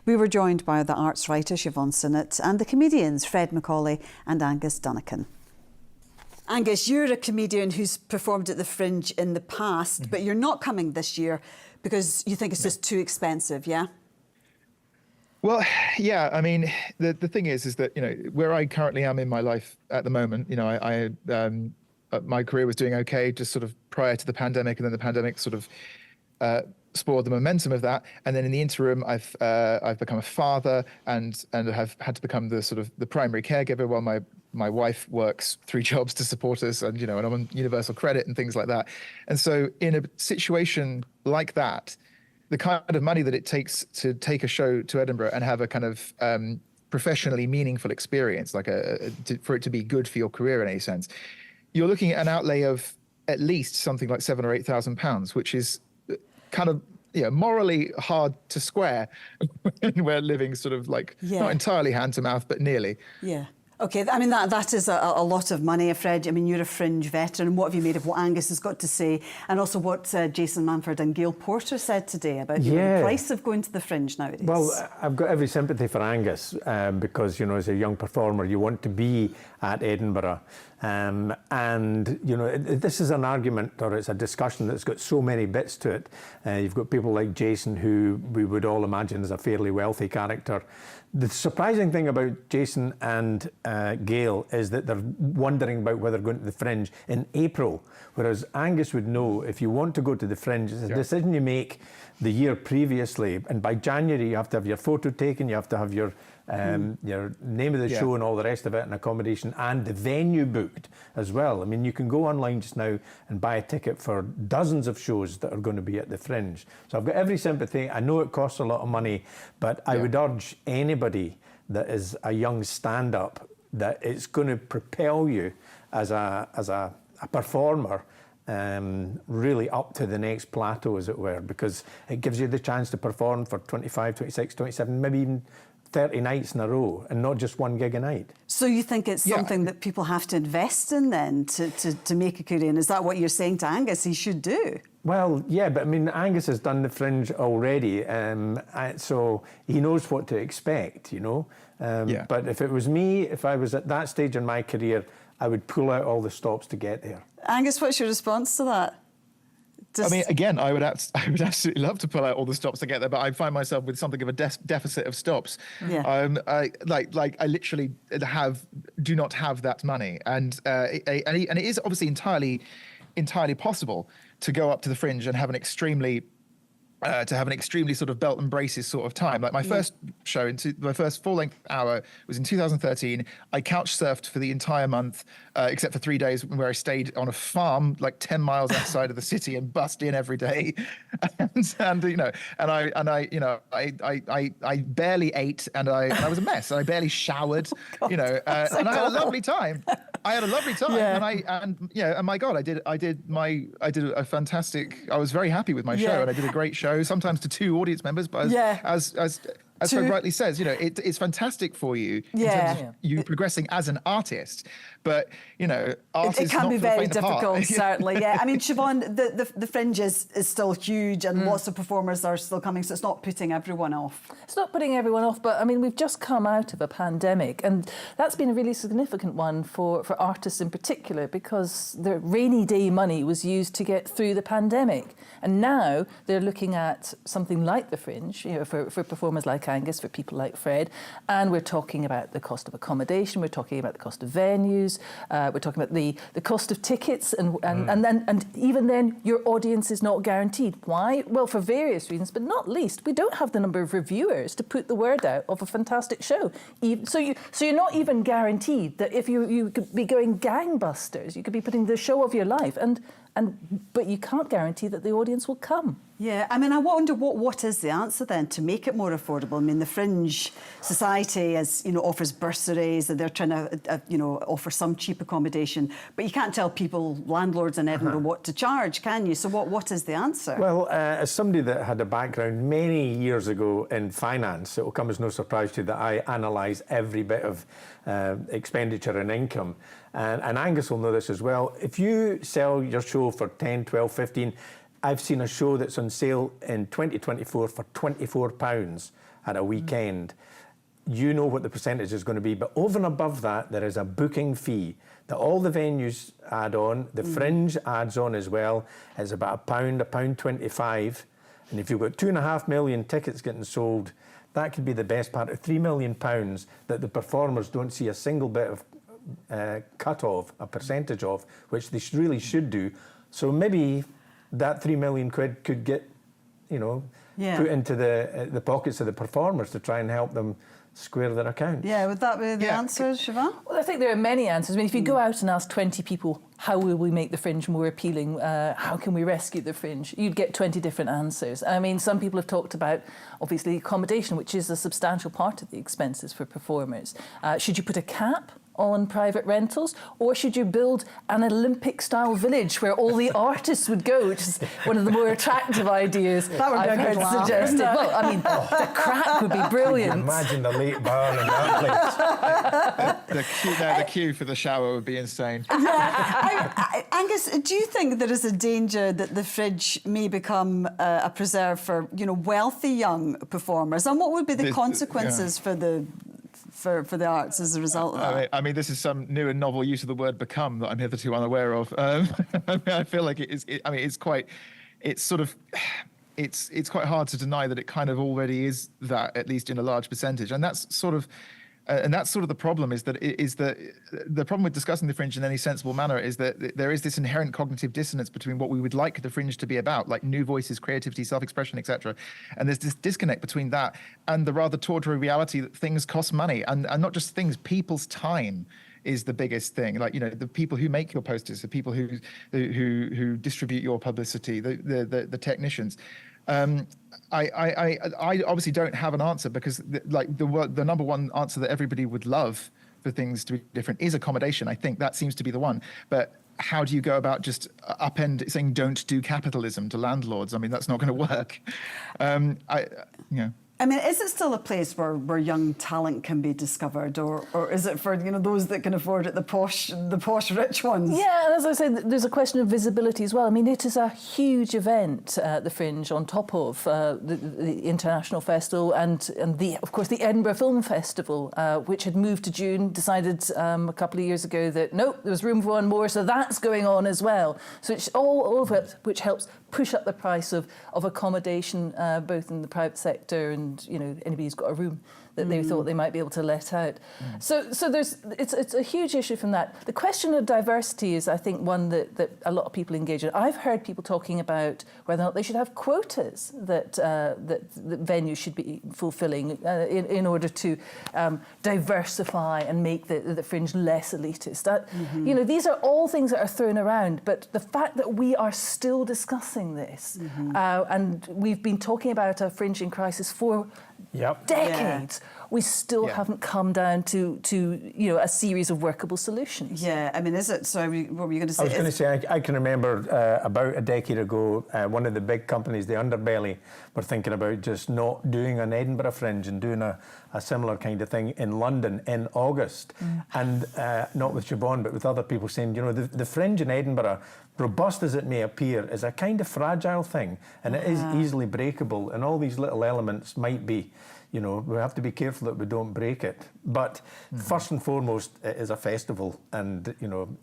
We were joined by the arts writer Siobhan Synnot and the comedians Fred MacAulay and Angus Dunican. Angus, you're a comedian who's performed at the Fringe in the past, but you're not coming this year because you think it's just too expensive, yeah? Well, yeah, I mean, the thing is that, you know, where I currently am in my life at the moment, you know, my career was doing okay just sort of prior to the pandemic, and then the pandemic sort of spoiled the momentum of that. And then in the interim, I've become a father and have had to become the primary caregiver while my wife works 3 jobs to support us, and, you know, and I'm on universal credit and things like that. And so in a situation like that, the kind of money that it takes to take a show to Edinburgh and have a kind of professionally meaningful experience, like for it to be good for your career in any sense, you're looking at an outlay of at least something like £7,000 or £8,000, which is kind of, you know, morally hard to square when we're living sort of like not entirely hand to mouth, but nearly. Yeah. OK, I mean, that is a lot of money, Fred. I mean, you're a Fringe veteran. What have you made of what Angus has got to say, and also what Jason Manford and Gail Porter said today about the price of going to the Fringe nowadays? Well, I've got every sympathy for Angus because, you know, as a young performer, you want to be at Edinburgh. And, you know, this is an argument, or it's a discussion that's got so many bits to it. You've got people like Jason, who we would all imagine is a fairly wealthy character. The surprising thing about Jason and Gail is that they're wondering about whether they're going to the Fringe in April, whereas Angus would know if you want to go to the Fringe, it's a decision you make the year previously, and by January you have to have your photo taken, you have to have your name of the show and all the rest of it, and accommodation, and the venue booked as well. I mean, you can go online just now and buy a ticket for dozens of shows that are going to be at the Fringe. So I've got every sympathy. I know it costs a lot of money, but I would urge anybody that is a young stand-up that it's going to propel you as a performer really up to the next plateau, as it were, because it gives you the chance to perform for 25, 26, 27, maybe even 30 nights in a row, and not just one gig a night. So you think it's something that people have to invest in then to make a career? And is that what you're saying to Angus he should do? Well, yeah, but I mean, Angus has done the Fringe already, so he knows what to expect, you know. But if it was me, if I was at that stage in my career, I would pull out all the stops to get there. Angus, what's your response to that? I mean, again, I would absolutely love to pull out all the stops to get there, but I find myself with something of a deficit of stops. Yeah. I literally do not have that money, and it is obviously entirely possible to go up to the Fringe and have an extremely sort of belt and braces sort of time. Like my first show, my first full-length hour was in 2013. I couch surfed for the entire month, except for 3 days where I stayed on a farm like 10 miles outside of the city and bussed in every day. and you know, I barely ate, and I was a mess. And I barely showered, and I had a lovely time. And my God, I did a fantastic. I was very happy with my show, and I did a great show. Sometimes to 2 audience members, but as Fred rightly says, you know, it's fantastic for you in terms of you progressing as an artist. But, you know, art it is can not be for the very faint of difficult, heart. certainly. Yeah, I mean, Siobhan, the Fringe is still huge, and lots of performers are still coming, so it's not putting everyone off. It's not putting everyone off, but I mean, we've just come out of a pandemic, and that's been a really significant one for artists in particular, because the rainy day money was used to get through the pandemic, and now they're looking at something like the Fringe, you know, for performers like Angus, for people like Fred, and we're talking about the cost of accommodation, we're talking about the cost of venues, we're talking about the cost of tickets, and even then your audience is not guaranteed. Why? Well, for various reasons, but not least, we don't have the number of reviewers to put the word out of a fantastic show. So you're not even guaranteed that if you could be going gangbusters, you could be putting the show of your life, but you can't guarantee that the audience will come. Yeah, I mean, I wonder what is the answer then to make it more affordable? I mean, the Fringe Society, offers bursaries, and they're trying to, offer some cheap accommodation. But you can't tell people, landlords in Edinburgh, what to charge, can you? So what is the answer? Well, as somebody that had a background many years ago in finance, it will come as no surprise to you that I analyse every bit of expenditure and income. And Angus will know this as well. If you sell your show for 10, 12, 15, I've seen a show that's on sale in 2024 for £24, at a weekend, you know what the percentage is going to be. But over and above that, there is a booking fee that all the venues add on. The Fringe adds on as well. It's about £1.25. And if you've got 2.5 million tickets getting sold, that could be the best part of £3 million that the performers don't see a single bit of cut of, a percentage of, which they really should do. So maybe that £3 million could get, put into the pockets of the performers to try and help them square their accounts. Yeah, would that be the answer, Siobhan? Well, I think there are many answers. I mean, if you go out and ask 20 people, how will we make the Fringe more appealing? How can we rescue the Fringe? You'd get 20 different answers. I mean, some people have talked about, obviously, accommodation, which is a substantial part of the expenses for performers. Should you put a cap on private rentals, or should you build an Olympic-style village where all the artists would go, which is one of the more attractive ideas I've heard suggested. Well, I mean, the crack would be brilliant. Imagine the late bar in that place. The queue for the shower would be insane. Angus, do you think there is a danger that the Fringe may become a preserve for, wealthy young performers? And what would be the consequences for the arts as a result of that? I mean, this is some new and novel use of the word "become" that I'm hitherto unaware of. I feel like it's quite hard to deny that it kind of already is that, at least in a large percentage, and that's sort of the problem. The problem with discussing the Fringe in any sensible manner is that there is this inherent cognitive dissonance between what we would like the Fringe to be about, like new voices, creativity, self-expression, etc., and there's this disconnect between that and the rather tawdry reality that things cost money, and not just things, people's time is the biggest thing. Like, the people who make your posters, the people who distribute your publicity, the technicians. I obviously don't have an answer, because the number one answer that everybody would love for things to be different is accommodation. I think that seems to be the one. But how do you go about just saying don't do capitalism to landlords? I mean, that's not going to work. I mean, is it still a place where young talent can be discovered, or is it for those that can afford it, the posh rich ones? Yeah, and as I said, there's a question of visibility as well. I mean, it is a huge event, the Fringe, on top of the International Festival and of course the Edinburgh Film Festival, which had moved to June. Decided a couple of years ago that nope, there was room for one more, so that's going on as well. So it's all of it, which helps push up the price of accommodation, both in the private sector and anybody who's got a room that they thought they might be able to let out. So it's a huge issue from that. The question of diversity is, I think, one that a lot of people engage in. I've heard people talking about whether or not they should have quotas that venues should be fulfilling in order to diversify and make the Fringe less elitist. These are all things that are thrown around, but the fact that we are still discussing this, and we've been talking about a Fringe in crisis for decades, we still haven't come down to a series of workable solutions. Yeah, I mean, is it? So what were you going to say? I was going to say, I can remember about a decade ago, one of the big companies, the Underbelly, were thinking about just not doing an Edinburgh Fringe and doing a similar kind of thing in London in August. And not with Siobhan, but with other people saying, the Fringe in Edinburgh, robust as it may appear, is a kind of fragile thing, and it is easily breakable, and all these little elements might be, we have to be careful that we don't break it. But first and foremost, it is a festival, and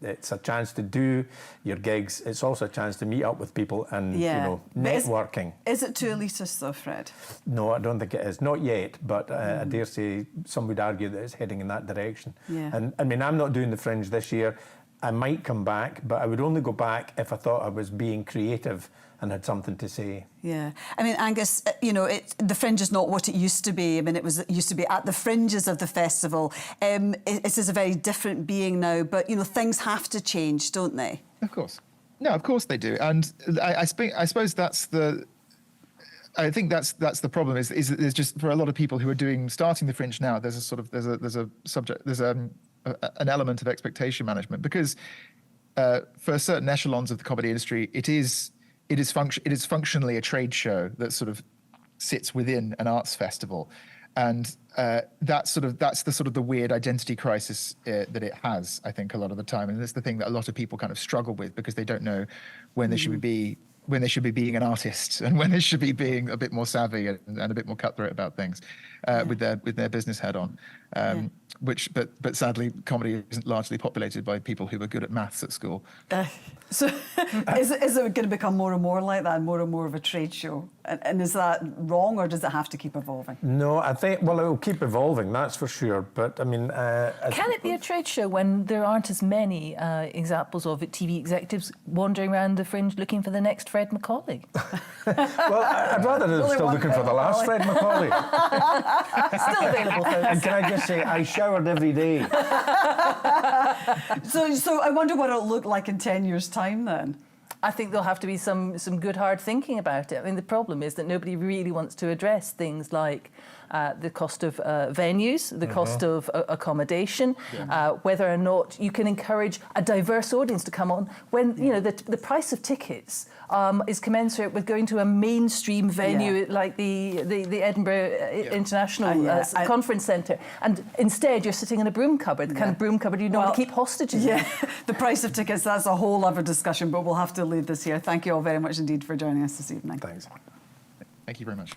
it's a chance to do your gigs. It's also a chance to meet up with people and networking. Is it too elitist though, Fred? No, I don't think it is. Not yet, but I dare say some would argue that it's heading in that direction. And I mean, I'm not doing the Fringe this year. I might come back, but I would only go back if I thought I was being creative and had something to say. Yeah. I mean, Angus, the Fringe is not what it used to be. I mean, it used to be at the fringes of the festival. It is a very different being now, but, things have to change, don't they? Of course. No, of course they do. And I suppose that's the... I think that's the problem. Is there's just, for a lot of people who are starting the Fringe now, there's an element of expectation management, because for certain echelons of the comedy industry, it is functionally a trade show that sort of sits within an arts festival, and that's the weird identity crisis that it has, I think, a lot of the time, and that's the thing that a lot of people kind of struggle with, because they don't know when they should be when they should be being an artist and when they should be being a bit more savvy and a bit more cutthroat about things, with their business hat on. But sadly, comedy isn't largely populated by people who were good at maths at school. So is it going to become more and more like that, and more of a trade show? And is that wrong, or does it have to keep evolving? No, I think, well, it will keep evolving, that's for sure. But I mean, can it be a trade show when there aren't as many examples of it, TV executives wandering around the Fringe looking for the next Fred MacAulay? Well, I'd rather they're still looking for the last Fred MacAulay. Still available, folks. And can I just say, I showered every day. So I wonder what it'll look like in 10 years' time then. I think there'll have to be some good hard thinking about it. I mean, the problem is that nobody really wants to address things like the cost of venues, the cost of accommodation, whether or not you can encourage a diverse audience to come on when you know the price of tickets is commensurate with going to a mainstream venue like the Edinburgh International Conference Centre, and instead you're sitting in a broom cupboard, the kind of broom cupboard you normally keep hostages in. The price of tickets, that's a whole other discussion, but we'll have to leave this here. Thank you all very much indeed for joining us this evening. Thanks. Thank you very much.